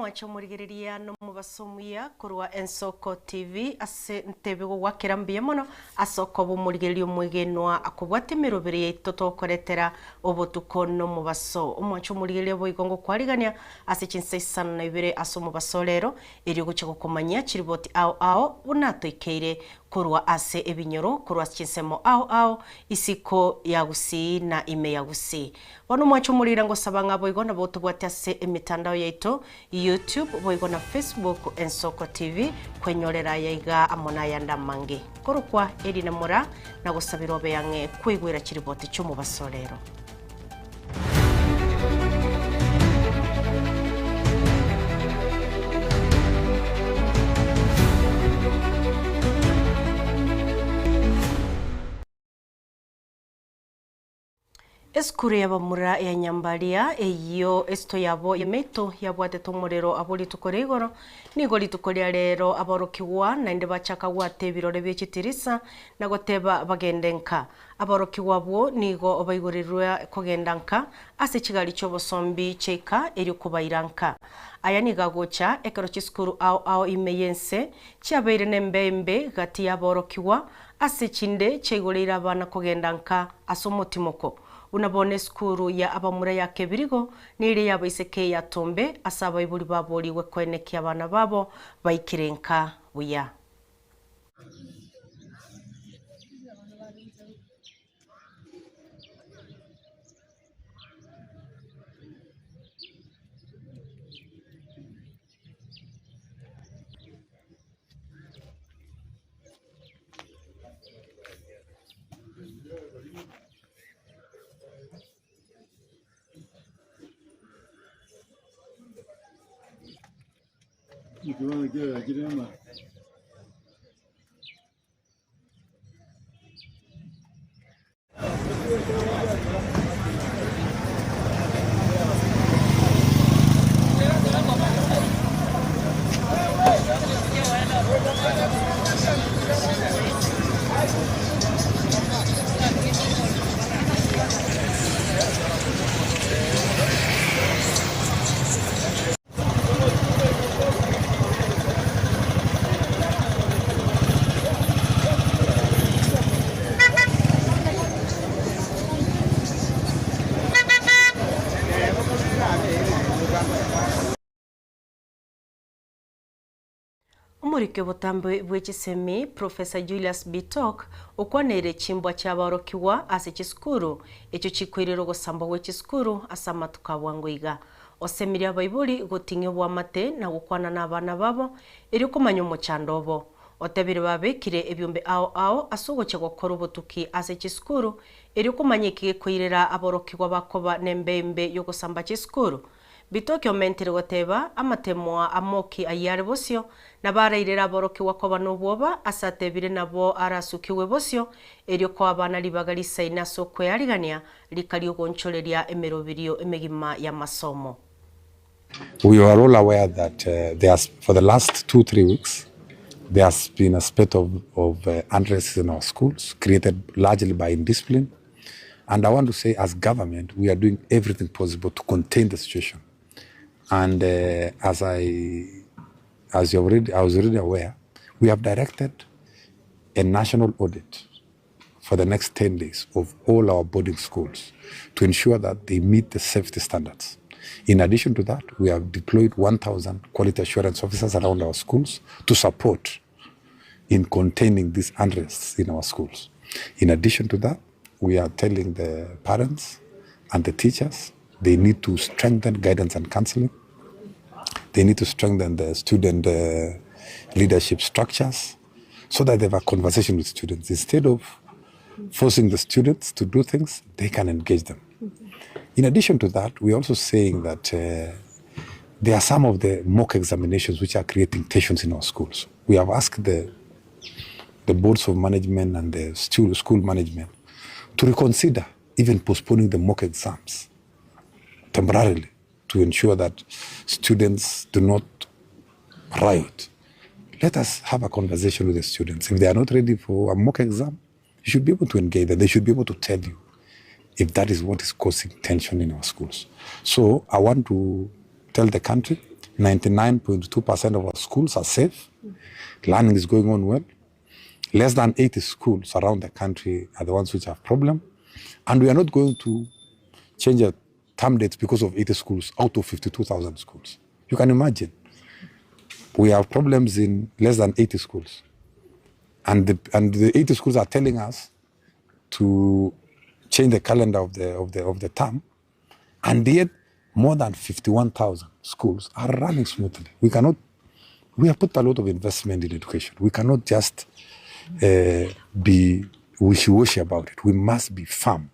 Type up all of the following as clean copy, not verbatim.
mwacho murigereria no mubasomuya kurwa Ensoko TV ase ntebe gwakira mbiye mono asoko bumurigererio mwegenwa akubwate mirobere yaitu tokoretera obotuko no mubaso omwacho murigereria boigongo kwarigania ase Chinsa Isano na Ibere aso mubaso lero eri gucha gukomanya chiriboti ao bunato ikeire kurwa ase ebinyoro kurwa Chinsemo ao isiko ya gusi na ime ya gusi bono mwacho murira ngo sabanga boigona botubwate ase emitandao yaitu YouTube boigona Facebook Ensoko TV kwenyorera yaiga amona yanda mange korokwa eri na mura na gusabira obeyange kwigwira chiriboti cyo basolero. Eskure yabamura ya nyambalia eyo esto yabo yemeto yabwate tomorero aboli tukoregoro nigoli tukoria rero aborokiwa na inde bachaka gwate birore byechitirisa na goteba bagendenka aborokiwa bwo nigo obaigorerwa kogendanka ase kigali cyo bosombi cheka eri kubairanka aya nigagocha ekero chiskuru ao imeyense cyabeire nembembe gati yaborokiwa ase chinde chegorera bana kogendanka asomotimoko unabone skuru ya abamura ya kebirigo nire yabo iseke ya tombe asaba iburi baboriwe kweneke abana babo bayikirenka buya You want to get in there. Umurike butambe bwechisemi Professor Julius Bitok ukwanere chimbwa cyabarokiwa ase chiskuru echo chikwiriro gosamba wechiskuru asama tukabwangoiga osemiria baibuli gutinge bwa mate na gukwana n'abana babo eri kumanya umuchandobo otebire babekire ebyumbe ao asugoche gukora ubutuki ase chiskuru eri kumanyike kwirira aborokiwa bakoba nembembe yo gusamba chiskuru Bitoki omentere goteba amatemwa amoki ayare bosio na barairera aborokiwa koba noboba asatebire nabo arasukiwe bosio erio kwa abana libagalisa inaso kweyarigania likali ogoncholeria emerobirio emegima ya masomo. We are all aware that for the last 2-3 weeks there has been a spate of unrest in our schools created largely by indiscipline, and I want to say as government we are doing everything possible to contain the situation. And as I was already aware, we have directed a national audit for the next 10 days of all our boarding schools to ensure that they meet the safety standards. In addition to that, we have deployed 1,000 quality assurance officers around our schools to support in containing these unrests in our schools. In addition to that, we are telling the parents and the teachers they need to strengthen guidance and counseling. They need to strengthen the student leadership structures so that they have a conversation with students. Instead of forcing the students to do things, they can engage them. In addition to that, we're also saying that there are some of the mock examinations which are creating tensions in our schools. We have asked the boards of management and the school management to reconsider even postponing the mock exams temporarily to ensure that students do not riot. Let us have a conversation with the students. If they are not ready for a mock exam, you should be able to engage them. They should be able to tell you if that is what is causing tension in our schools. So I want to tell the country, 99.2% of our schools are safe. Learning is going on well. Less than 80 schools around the country are the ones which have problem. And we are not going to change the term dates because of 80 schools out of 52,000 schools. You can imagine. We have problems in less than 80 schools. And the 80 schools are telling us to change the calendar of the term. And yet, more than 51,000 schools are running smoothly. We have put a lot of investment in education. We cannot just be wishy-washy about it. We must be firm.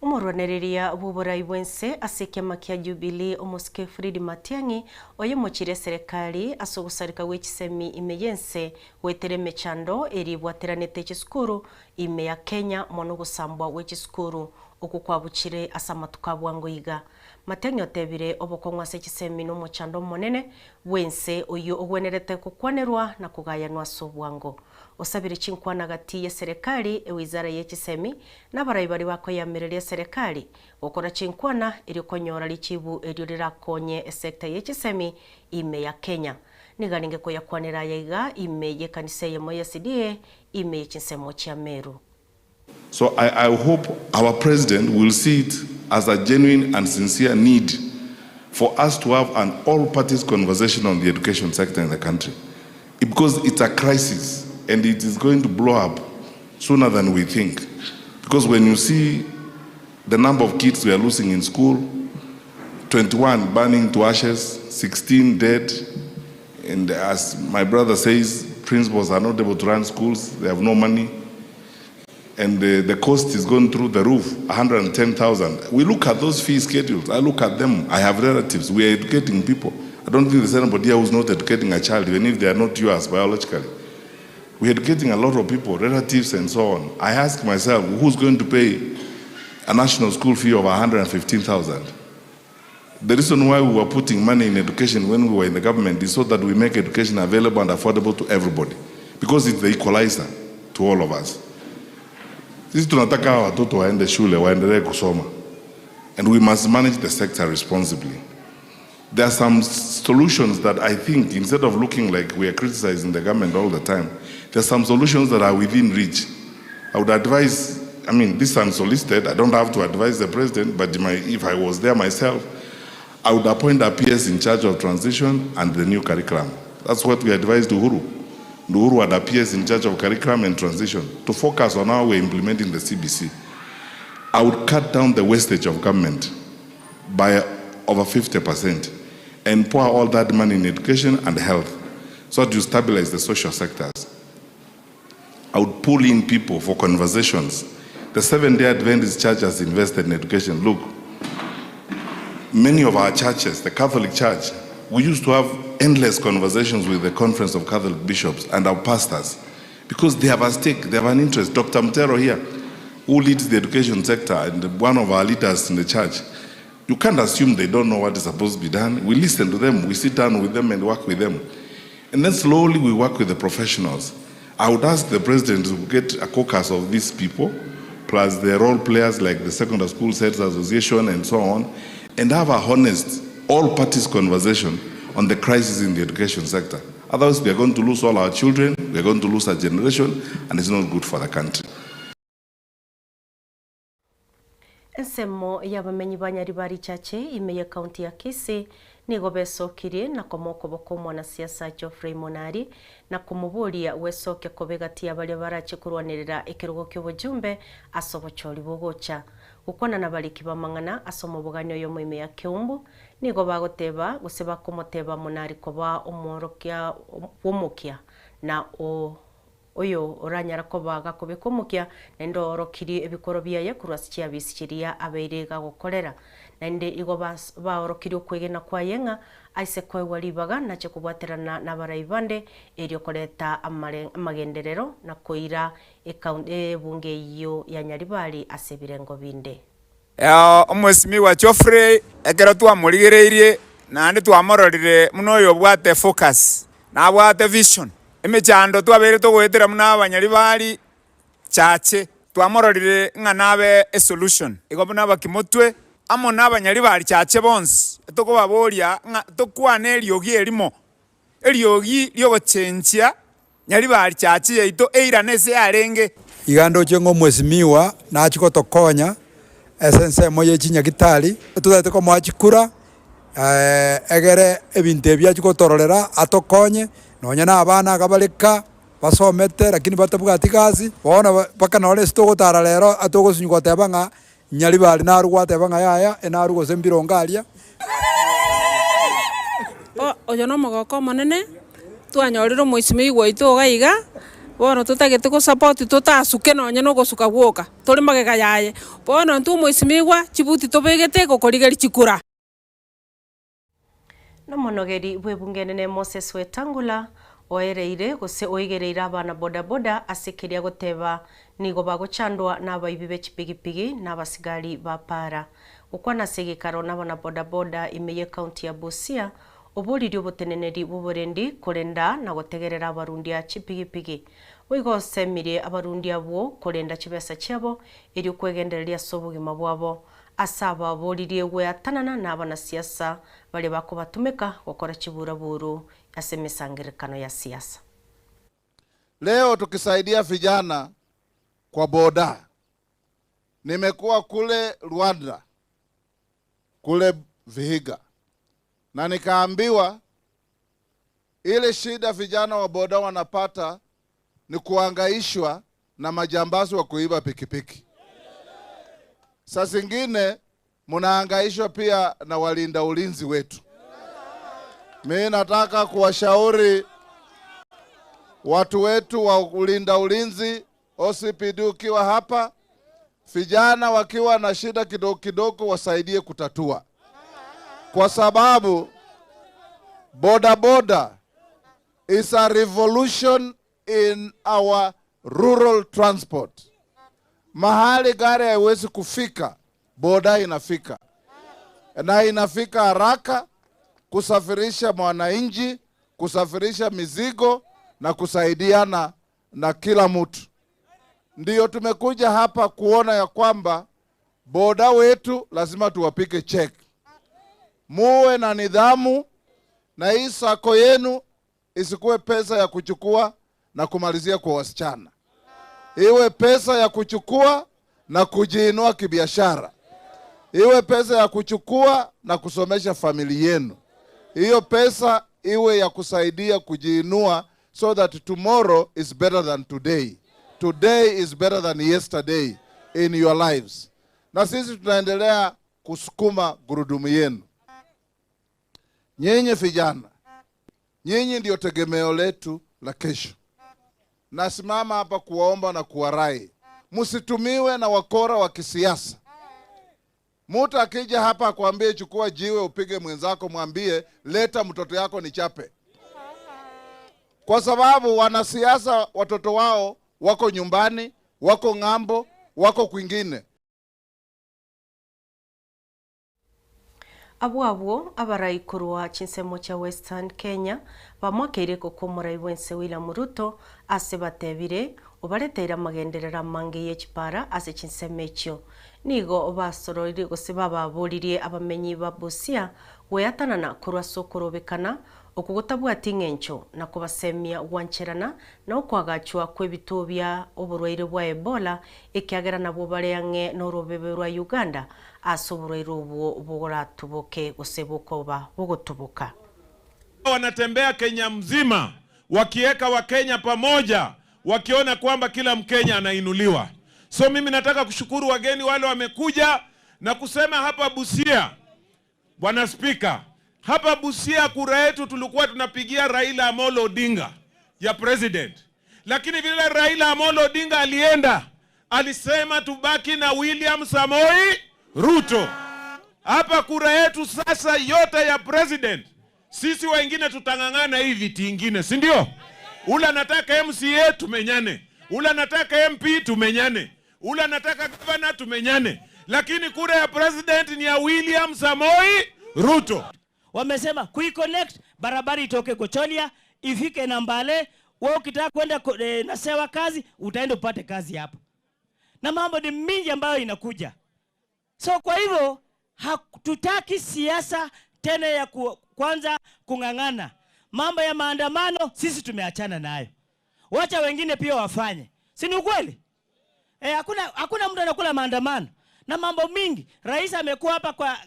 Umurwaniriria buburai bwense ase kiama kia Jubilee omusike Fred Matiang'i oyo mochire serikali asogusarika wechisemi imeyense wetere mechando eri bwateranete chisukuru ime ya Kenya mono gusambwa wechisukuru okukwabuchire asamatuka bwangoiga. Matiang'i otebire obokongwa se chisemi no mochando monene bwense oyo ogwenerete kukwanerwa na kugayanwa sobwango. Osabire chinkwana gati ya serikali ewizara y'echisemi n'abarai bari bakoyamirira serikali okora chinkwana irikonyora lichibu eryo rirakonye sekta y'echisemi ime ya Kenya niganinge koyakwanira yaiga ime yekanise ya moya CDA ime y'chinsemo cha Meru. So I hope our president will see it as a genuine and sincere need for us to have an all-parties conversation on the education sector in the country, because it's a crisis. And it is going to blow up sooner than we think. Because when you see the number of kids we are losing in school, 21 burning to ashes, 16 dead, and as my brother says, principals are not able to run schools, they have no money, and the cost is going through the roof, 110,000. We look at those fee schedules, I look at them, I have relatives, we are educating people. I don't think there's anybody here who's not educating a child, even if they are not yours biologically. We're educating a lot of people, relatives and so on. I ask myself, who's going to pay a national school fee of 115,000? The reason why we were putting money in education when we were in the government is so that we make education available and affordable to everybody, because it's the equalizer to all of us. Sisi tunataka watoto waende shule, waendelee kusoma, and we must manage the sector responsibly. There are some solutions that I think, instead of looking like we are criticizing the government all the time, there are some solutions that are within reach. I would advise, I mean, this is unsolicited, I don't have to advise the president, but if I was there myself, I would appoint a PS in charge of transition and the new curriculum. That's what we advised Uhuru. Uhuru had a PS in charge of curriculum and transition to focus on how we're implementing the CBC. I would cut down the wastage of government by over 50%. And pour all that money in education and health so that you stabilize the social sectors. I would pull in people for conversations. The Seventh-day Adventist Church has invested in education. Look, many of our churches, the Catholic Church, we used to have endless conversations with the Conference of Catholic Bishops and our pastors because they have a stake, they have an interest. Dr. Mtero here, who leads the education sector and one of our leaders in the church, you can't assume they don't know what is supposed to be done. We listen to them, we sit down with them and work with them. And then slowly we work with the professionals. I would ask the president to get a caucus of these people, plus the role players like the Secondary School Heads Association and so on, and have a honest, all-parties conversation on the crisis in the education sector. Otherwise, we are going to lose all our children, we are going to lose our generation, and it's not good for the country. Ensemo y'abamenyi banyaribari chache imeye kaunti ya Kisii nigo besokire na komoko boko mwanasiasa Geoffrey Monari na kumuburia wesoke kobegati abali barache kurwanirira ekirugo cy'obujumbe asobochori bogocha gukwana na bariki bamangana asomo buganyo yo mwime ya Kiumbu nigo bagoteba guseba kumoteba Monari koba omorokia womokia na oyo oranyara ko baga kubikomukia nendo orokiri ebikoro byaye kurwasikia bisikiria abeirega gukorera nende igo ba orokiri kwegena kwa yenga aise kwe walibaga nache kubwaterana na baraibande eryo koleta amagenderero na koira ekaunde bunge iyo ya Nyaribari asebirengo binde omwesimi wa Geoffrey ekero twamurigereirie nandi twamororire muno yo bwate focus na bwate vision emechando twabere tugwetera muna Abanyaribari chache twamororire ng'anabe a solution igobo nabakimotwe amo n'abanyari bari chache bonsi tokobaboria tokwana eriogi erimo eriogi lyogochenchia nyari bari chache yaito eiranese yarenge igando chengo mwesimiwa na achiko tokonya esense moye chinyagitari tutete ko mwachikura egere ebintu ebya chiko tororera atokonye nonya na abana akabaleka basomete lakini batabugati kazi bona paka nole stoko tara lero atoko sunyuko tebanga nyali bali na ruwa tebanga yaya ena rugo sembiro ngalia oyo no mogoko monene twanyoriro moisimi igwaito gaiga bono tutagete ko support tutasuke nonya no gosuka gwoka turi magega yaye bono ntu moisimi igwa chibuti tobegete gokorigeri chikura no monogeri bwebungenene Moses Wetangula oereire gose oigereire abana bodaboda asikiria goteba nigo bagochandwa n'abayibi b'ekipigipigi n'abasigari ba para ukwana segikaro n'abana bodaboda imeye county ya Busia obuliri obuteneneri buborendi kurenda na gotegerera abarundi a chipigipigi wigosemirie abarundi abo kurenda chibesa cyabo eri kwegendereria sobugima bwabo asaba bolirie gweatanana n'abana siasa bali bakubatumika gukora chiburaburu yasemesangirikano ya siasa. Leo tukisaidia vijana kwa boda. Nimekuwa kule Rwanda, kule Vihiga, na nikaambiwa ile shida vijana wa boda wanapata ni kuangaishwa na majambazi wa kuiba pikipiki. Saa zingine munaangaishwa pia na walinda ulinzi wetu. Mimi nataka kuwashauri watu wetu wa ulinda ulinzi, OCPD ukiwa hapa, vijana wakiwa na shida kidogo kidogo wasaidie kutatua. Kwa sababu boda boda is a revolution in our rural transport. Mahali gari haiwezi kufika, boda inafika. Na inafika haraka kusafirisha mwananchi, kusafirisha mizigo na kusaidiana na kila mtu. Ndiyo tumekuja hapa kuona ya kwamba boda wetu lazima tuwapike check. Muwe na nidhamu na hii sako yenu isikuwe pesa ya kuchukua na kumalizia kwa wasichana. Iwe pesa ya kuchukua na kujiinua kibiashara. Iwe pesa ya kuchukua na kusomesha familia yenu. Hiyo pesa iwe ya kusaidia kujiinua so that tomorrow is better than today. Today is better than yesterday in your lives. Na sisi tunaendelea kusukuma gurudumu yenu. Nyinyi vijana, nyinyi ndio tegemeo letu la kesho. Nasimama hapa kuwaomba na kuwarai, msitumiwe na wakora wa kisiasa. Mtu akija hapa akwambie chukua jiwe upige mwenzako, mwambie leta mtoto yako nichape. Kwa sababu wanasiasa watoto wao wako nyumbani, wako ng'ambo, wako kwingine. Abwabwo abaraikuru wa chinsemo cha Western Kenya bamwakeire kokomorai wense William Ruto ase batebire obaretera magenderera mange y'ekipara ase chinsemechyo nigo basororire gose bababuririe abamenyi ba Busia weatanana kurwa sokorobekana okugotabwati ng'encho na kubasemia gwancherana na okwagachwa kwebitobya oburwaire bwa Ebola ekiagera nabo bareange n'orobebe rwa Uganda asoburwaire obwo bugoratubuke gose bukoba bugotubuka. Wanatembea Kenya mzima wakiweka wa Kenya pamoja, wakiona kwamba kila Mkenya anainuliwa. So mimi nataka kushukuru wageni wale wamekuja na kusema hapa Busia, Bwana Spika, hapa Busia kura yetu tulikuwa tunapigia Raila Amolo Odinga ya president. Lakini vile Raila Amolo Odinga alienda, alisema tubaki na William Samoei Ruto. Hapa kura yetu sasa yote ya president. Sisi wengine tutangangana hivi viti ingine, si ndio? Ula nataka MCA tumenyane, ula nataka MP tumenyane, ula nataka governor tumenyane. Lakini kura ya president ni ya William Samoei Ruto. Wamesema kuiconnect barabara itoke Gocholia ifike Nambale, wewe ukitaka kwenda na sewa kazi utaenda upate kazi hapa. na mambo ni mingi ambayo inakuja. So kwa hivyo hatutaki siasa tena ya kwanza kung'ang'ana. Mambo ya maandamano sisi tumeachana nayo. Wacha wengine pia wafanye. Si ni ukweli? Hakuna mtu anakula maandamano. Na mambo mingi. Rais amekuwa hapa kwa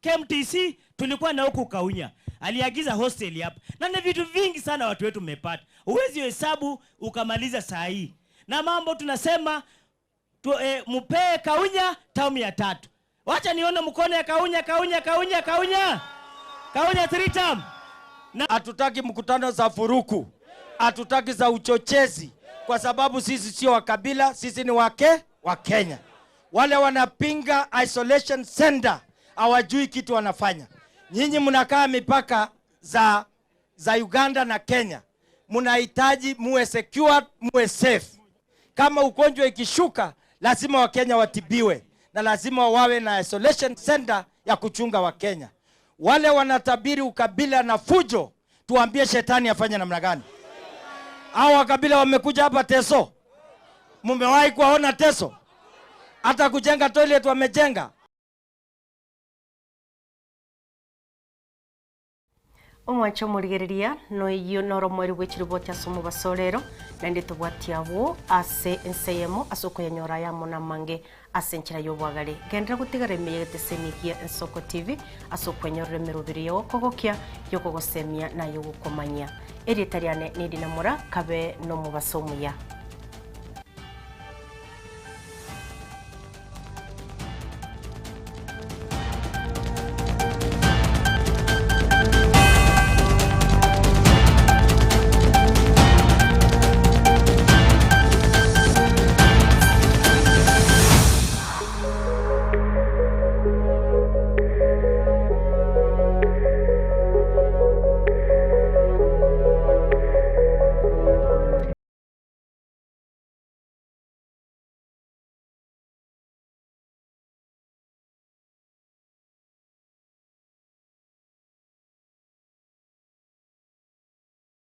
KMTC, tulikuwa na huku Kaunya. Aliagiza hostel hapa. Na ni vitu vingi sana watu wetu mmepata. Huwezi hesabu ukamaliza saa hii. Na mambo tunasema mupee Kaunya tamu ya 3. Wacha nione mkono ya Kaunya 3 term. Na hatutaki mkutano za furuku. Hatutaki za uchochezi, kwa sababu sisi sio wa kabila, sisi ni wa Kenya. Wale wanapinga isolation center hawajui kitu wanafanya. Nyinyi mnakaa mipaka za Uganda na Kenya. Mnahitaji muwe secure, muwe safe. Kama ugonjwa ikishuka, lazima wa Kenya watibiwe na lazima wawe na isolation center ya kuchunga wa Kenya. Wale wanatabiri ukabila na fujo, tuambie shetani afanye namna gani? Hao wakabila wamekuja hapa Teso. Mumewahi kuwaona Teso? Hata kujenga toilet wamejenga. Omwancho murigereria no iyo noro mweri gwechiribwo kya somo basorero nande tubwatiabo ase enseyemo asoko yanyora ya mona mange asenchira yobwagare gendera gutigara meyete senikia ensoko TV asoko yanyorre merubiri yo kogokia yokogosemia na yogukomanya eri tariane nidinamura kabe no mubasomuya.